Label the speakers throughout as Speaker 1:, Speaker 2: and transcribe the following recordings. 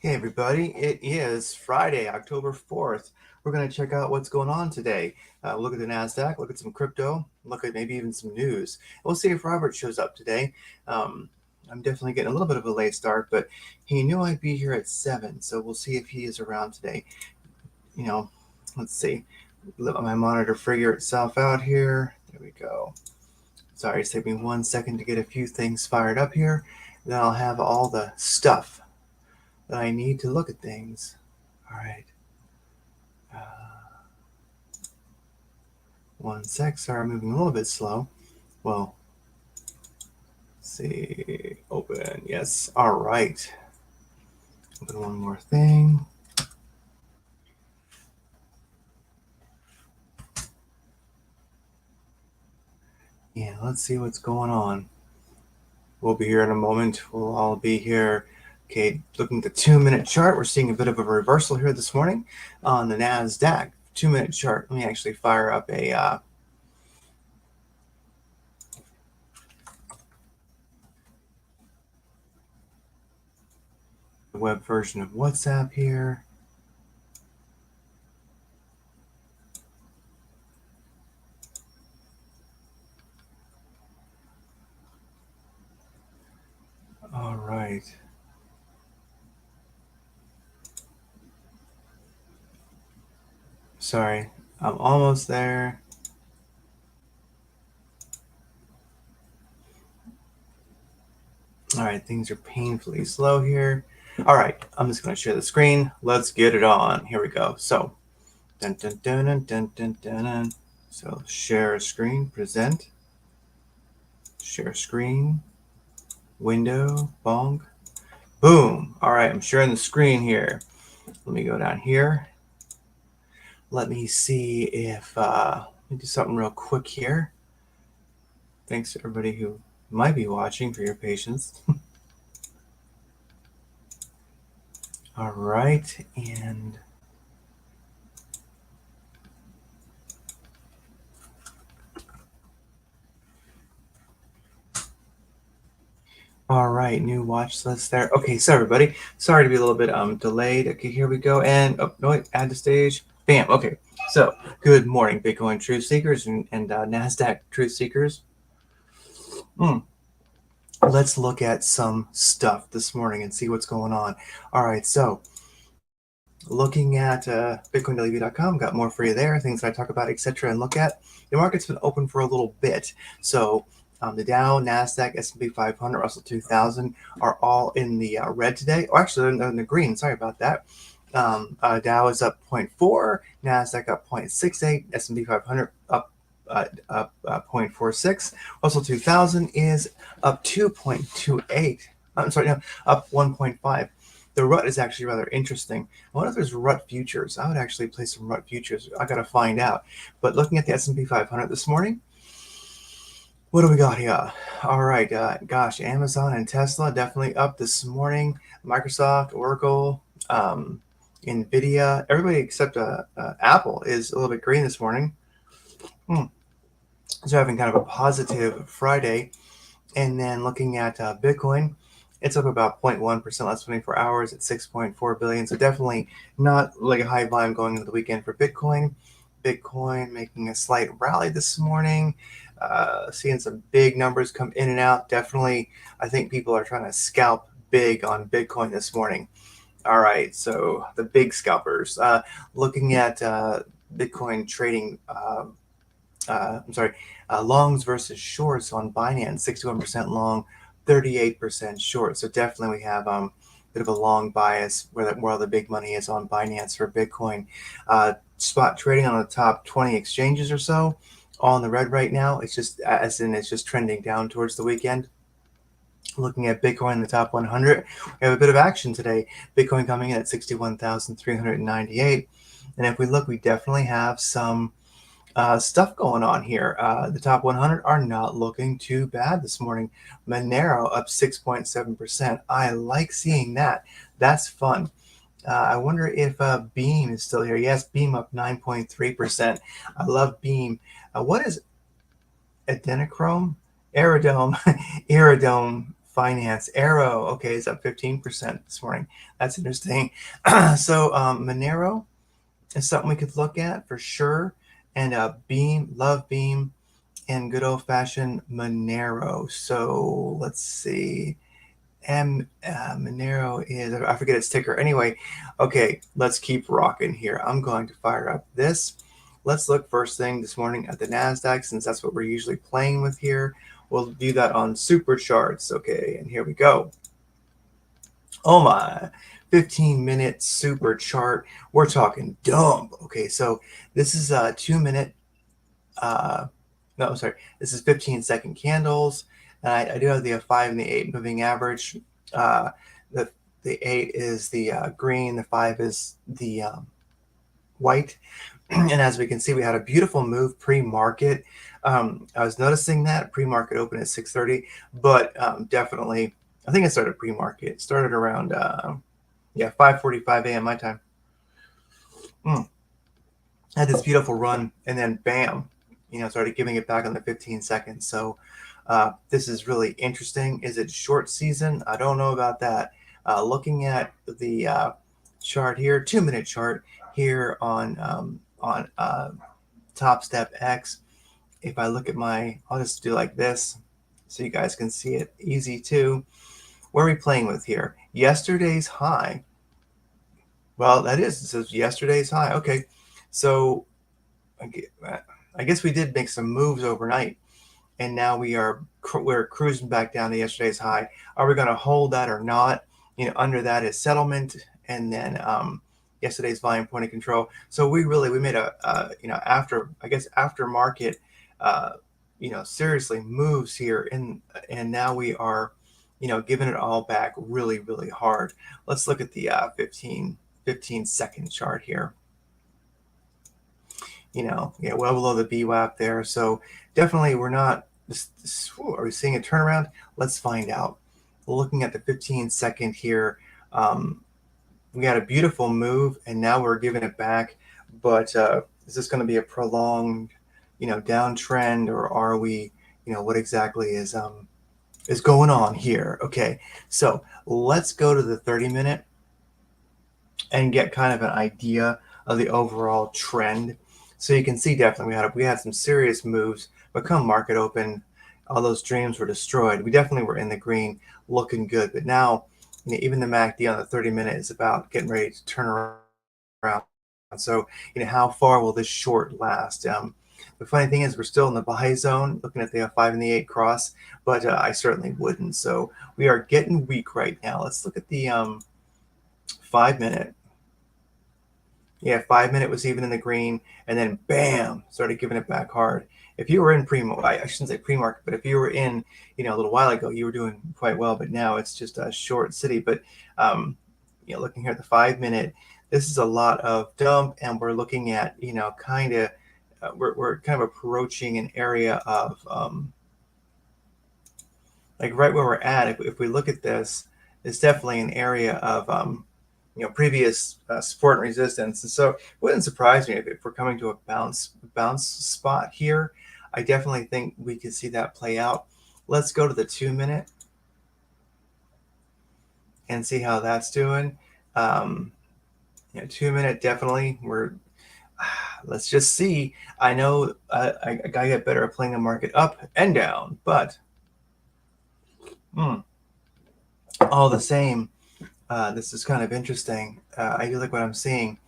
Speaker 1: Hey everybody, it is Friday, October 4th. We're going to check out what's going on today. Look at the NASDAQ, look at some crypto, look at maybe even some news. We'll see if Robert shows up today. I'm definitely getting a little bit of a late start, but he knew I'd be here at 7, so we'll see if he is around today. Let's see. Let my monitor figure itself out here. There we go. Sorry, it's taking me 1 second to get a few things fired up here. Then I'll have all the stuff that I need to look at things. All right. 1 sec. Sorry, I'm moving a little bit slow. Well, let's see. Open. Yes. All right. Open one more thing. Yeah, let's see what's going on. We'll be here in a moment. We'll all be here. Okay, looking at the 2-minute chart, we're seeing a bit of a reversal here this morning on the NASDAQ 2-minute chart. Let me actually fire up a web version of WhatsApp here. All right. Sorry, I'm almost there. All right, things are painfully slow here. All right, I'm just going to share the screen. Let's get it on. Here we go. So, dun, dun, dun, dun, dun, dun, dun, dun. So, share screen, present, share screen, window, bong, boom. All right, I'm sharing the screen here. Let me go down here. Let me see if, let me do something real quick here. Thanks to everybody who might be watching for your patience. All right, and all right, new watch list there. Okay, so everybody, sorry to be a little bit delayed. Okay, here we go. And oh no, wait, add to stage. Bam. Okay, so good morning, Bitcoin truth seekers and NASDAQ truth seekers. Let's look at some stuff this morning and see what's going on. All right, so looking at bitcoindaily.com, got more for you there, things that I talk about, etc. and look at. The market's been open for a little bit. So the Dow, NASDAQ, S&P 500, Russell 2000 are all in the red today. Oh, actually, they're in the green. Sorry about that. Dow is up 0.4, NASDAQ up 0.68, S&P 500 up 0.46. Russell 2000 is up 2.28. I'm sorry, no, up 1.5. The RUT is actually rather interesting. I wonder if there's RUT futures. I would actually play some RUT futures. I got to find out. But looking at the S&P 500 this morning, what do we got here? All right, gosh, Amazon and Tesla definitely up this morning. Microsoft, Oracle, NVIDIA, everybody except Apple is a little bit green this morning. So having kind of a positive Friday. And then looking at Bitcoin, it's up about 0.1% last 24 hours at 6.4 billion. So definitely not like a high volume going into the weekend for Bitcoin. Bitcoin making a slight rally this morning, seeing some big numbers come in and out. Definitely, I think people are trying to scalp big on Bitcoin this morning. All right, so the big scalpers. Looking at Bitcoin trading, longs versus shorts on Binance, 61% long, 38% short. So definitely we have a bit of a long bias where all the big money is on Binance for Bitcoin. Spot trading on the top 20 exchanges or so, all in the red right now. It's just it's just trending down towards the weekend. Looking at Bitcoin in the top 100, we have a bit of action today. Bitcoin coming in at 61,398. And if we look, we definitely have some stuff going on here. The top 100 are not looking too bad this morning. Monero up 6.7%. I like seeing that. That's fun. I wonder if Beam is still here. Yes, Beam up 9.3%. I love Beam. What is adenochrome? Aerodome. Aerodome finance. Arrow, okay, is up 15% this morning. That's interesting. So Monero is something we could look at for sure. And Beam, love Beam, and good old-fashioned Monero. So let's see. Monero is, I forget its ticker. Anyway, okay, let's keep rocking here. I'm going to fire up this. Let's look first thing this morning at the NASDAQ, since that's what we're usually playing with here. We'll do that on super charts. Okay, and here we go. Oh my, 15-minute super chart. We're talking dump. Okay, so this is a 2-minute, no, I'm sorry, this is 15-second candles. And I do have the 5 and the 8 moving average. Uh, the, the 8 is the green, the 5 is the white. And as we can see, we had a beautiful move pre-market. I was noticing that pre-market open at 6:30, but definitely, I think it started pre-market. It started around, 5:45 a.m. my time. Had this beautiful run, and then bam, started giving it back on the 15 seconds. So this is really interesting. Is it short season? I don't know about that. Looking at the chart here, 2-minute chart here on Top Step X. If I look at I'll just do like this so you guys can see it easy too. What are we playing with here? Yesterday's high. Well, it says yesterday's high. Okay, so I guess we did make some moves overnight, and now we're cruising back down to yesterday's high. Are we going to hold that or not? Under that is settlement, and then yesterday's volume point of control. So we made after market, seriously moves here, and now we are, giving it all back really, really hard. Let's look at the 15-second chart here. Well below the VWAP there. So definitely we're not, are we seeing a turnaround? Let's find out. Looking at the 15-second here, we had a beautiful move, and now we're giving it back. But is this going to be a prolonged, downtrend, or are we, what exactly is going on here? Okay, so let's go to the 30-minute and get kind of an idea of the overall trend. So you can see definitely we had some serious moves, but come market open, all those dreams were destroyed. We definitely were in the green, looking good. But now, even the MACD on the 30-minute is about getting ready to turn around. So, how far will this short last? The funny thing is we're still in the buy zone, looking at the 5 and the 8 cross, but I certainly wouldn't. So we are getting weak right now. Let's look at the 5-minute. Yeah, 5-minute was even in the green, and then bam, started giving it back hard. If you were in I shouldn't say pre-market, but if you were in, a little while ago, you were doing quite well. But now it's just a short city. But looking here at the 5-minute, this is a lot of dump, and we're looking at, kind of, we're kind of approaching an area of like right where we're at. If we look at this, it's definitely an area of previous support and resistance. And so it wouldn't surprise me if we're coming to a bounce spot here. I definitely think we could see that play out. Let's go to the 2-minute and see how that's doing. 2-minute, definitely. Let's just see. I know I gotta get better at playing the market up and down, but all the same, this is kind of interesting. I do like what I'm seeing.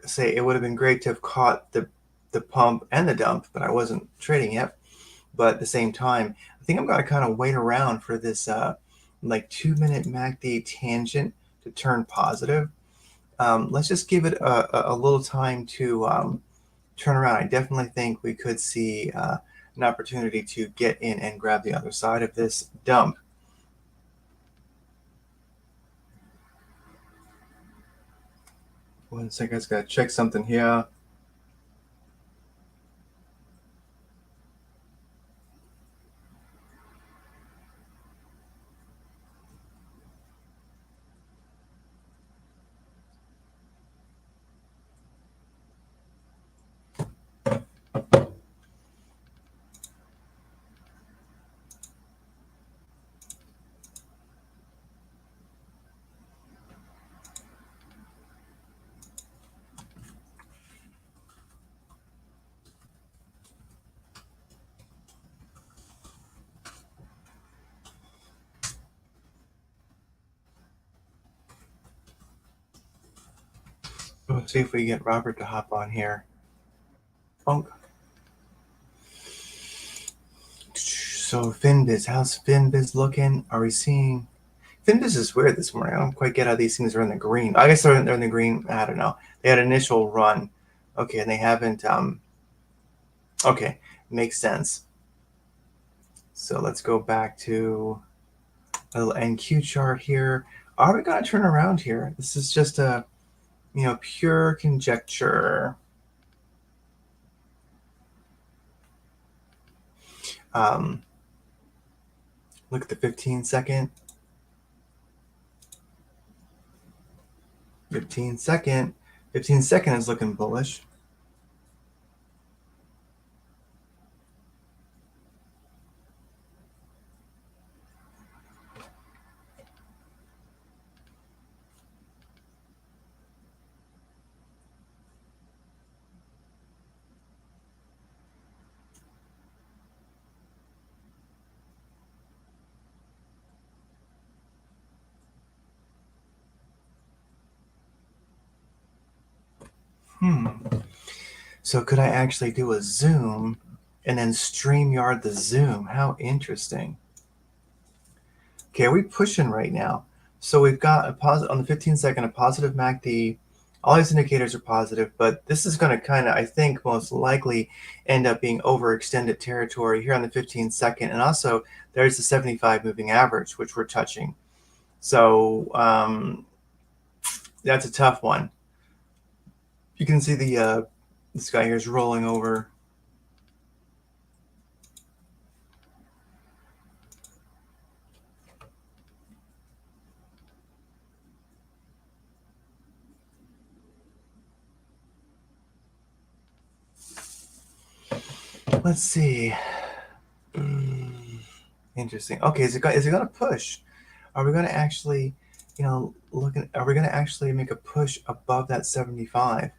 Speaker 1: Say it would have been great to have caught the pump and the dump, but I wasn't trading yet. But at the same time, I think I'm going to kind of wait around for this 2-minute MACD tangent to turn positive. Let's just give it a little time to turn around. I definitely think we could see an opportunity to get in and grab the other side of this dump. One second, I just got to check something here. Let's see if we get Robert to hop on here. Oh. So Finbiz, how's Finbiz looking? Are we seeing... Finbiz is weird this morning. I don't quite get how these things are in the green. I guess they're in the green. I don't know. They had an initial run. Okay, and they haven't... Okay, makes sense. So let's go back to a little NQ chart here. Are we going to turn around here? This is just a, pure conjecture. Look at the 15 second. 15 second. 15 second is looking bullish. So could I actually do a zoom and then StreamYard the zoom? How interesting. Okay, are we pushing right now? So we've got a positive on the 15 second, a positive MACD. All these indicators are positive, but this is going to kind of, I think, most likely end up being overextended territory here on the 15 second. And also there's the 75 moving average, which we're touching. So that's a tough one. You can see the this guy here is rolling over. Let's see. Interesting. Okay, is it going to push? Are we going to actually, are we going to actually make a push above that 75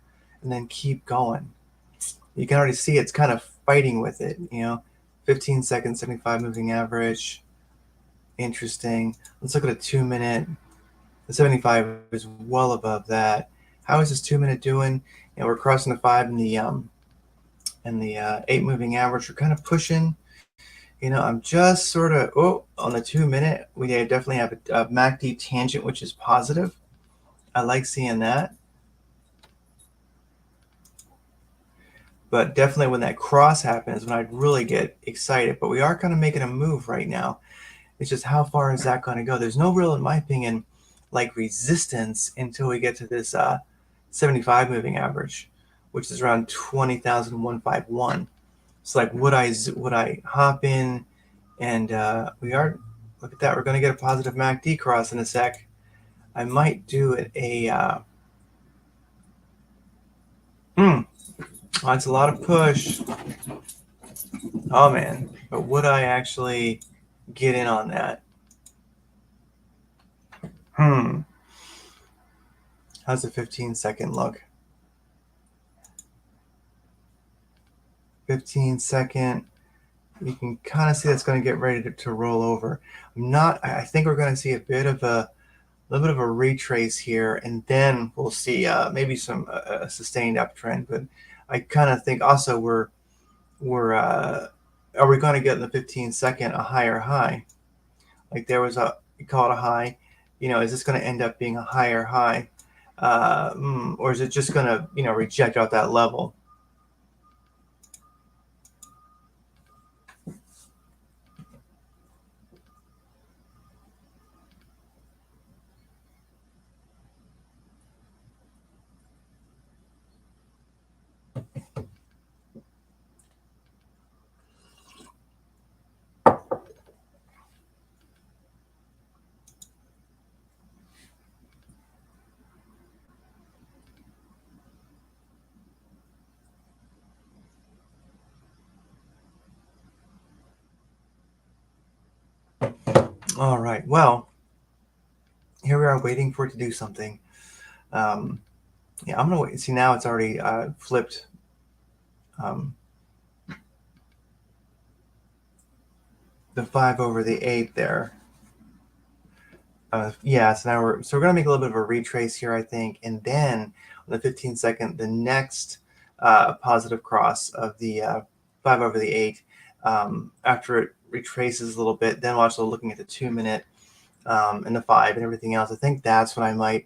Speaker 1: and then keep going? You can already see it's kind of fighting with it, 15 seconds, 75 moving average. Interesting. Let's look at a 2 minute. The 75 is well above that. How is this 2 minute doing? We're crossing the 5 and the 8 moving average. We're kind of pushing. I'm just sort of, on the 2 minute, we definitely have a MACD tangent, which is positive. I like seeing that. But definitely when that cross happens, when I'd really get excited. But we are kind of making a move right now. It's just how far is that going to go? There's no real, in my opinion, like resistance until we get to this 75 moving average, which is around 20,151. So like, would I hop in and we are, look at that. We're going to get a positive MACD cross in a sec. I might do it that's a lot of push. Oh man, but would I actually get in on that? How's the 15 second look? 15 second. You can kind of see that's going to get ready to roll over. I think we're going to see a little bit of a retrace here, and then we'll see maybe some sustained uptrend. But I kind of think also are we going to get in the 15 second a higher high? Like there was you call it a high, is this going to end up being a higher high? Or is it just going to, reject out that level? All right. Well, here we are waiting for it to do something. I'm going to wait. See, now it's already flipped. The 5 over the 8 there. Yeah, so now we're gonna make a little bit of a retrace here, I think, and then on the 15-second, the next positive cross of the 5/8. After it retraces a little bit, then we're also looking at the 2 minute and the 5 and everything else. I think that's when I might,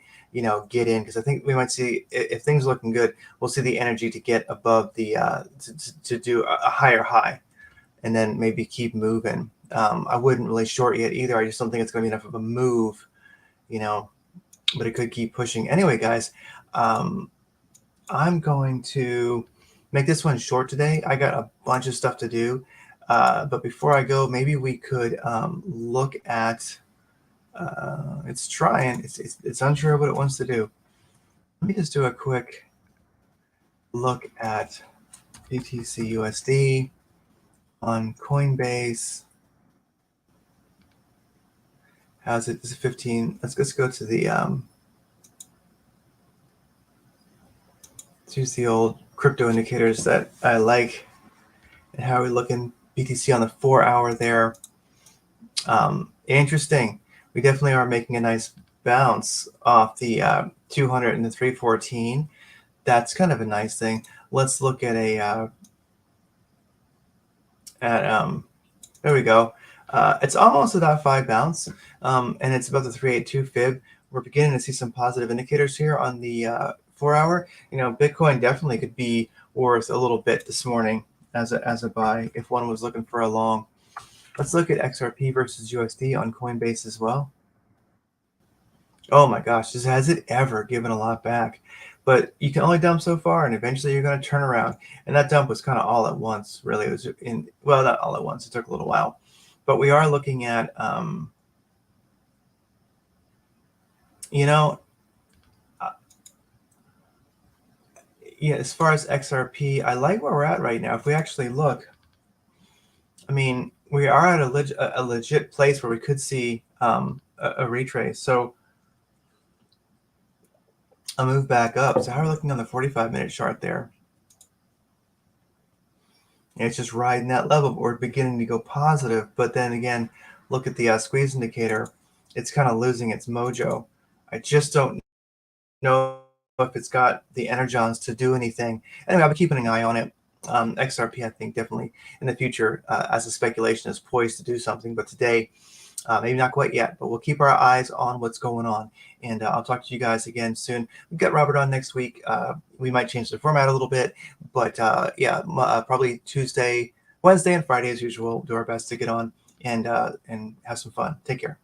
Speaker 1: get in, because I think we might see, if things are looking good, we'll see the energy to get above the to do a higher high, and then maybe keep moving. I wouldn't really short yet either. I just don't think it's going to be enough of a move, you know, but it could keep pushing. Anyway, guys, um, I'm going to make this one short today. I got a bunch of stuff to do. But before I go, maybe we could look at, it's trying, it's unsure what it wants to do. Let me just do a quick look at BTC USD on Coinbase. How's it? Is it 15? Let's go to the here's the old crypto indicators that I like. And how are we looking? BTC on the 4 hour there. Interesting. We definitely are making a nice bounce off the 200 and the 314. That's kind of a nice thing. Let's look at a there we go. It's almost a .5 bounce, and it's about the 382 fib. We're beginning to see some positive indicators here on the 4 hour. Bitcoin definitely could be worth a little bit this morning as a buy if one was looking for a long. Let's look at XRP versus USD on Coinbase as well. Oh my gosh, has it ever given a lot back? But you can only dump so far, and eventually you're going to turn around. And that dump was kind of all at once, really. It was not all at once. It took a little while. But we are looking at, as far as XRP, I like where we're at right now. If we actually look, I mean, we are at a legit place where we could see a retrace. So I'll move back up. So how are we looking on the 45-minute chart there? And it's just riding that level, but we're beginning to go positive. But then again, look at the squeeze indicator. It's kind of losing its mojo. I just don't know if it's got the energons to do anything. Anyway, I'll be keeping an eye on it. XRP, I think, definitely in the future, as a speculation, is poised to do something. But today, maybe not quite yet, but we'll keep our eyes on what's going on. And I'll talk to you guys again soon. We've got Robert on next week. We might change the format a little bit, but probably Tuesday, Wednesday, and Friday as usual. Do our best to get on and have some fun. Take care.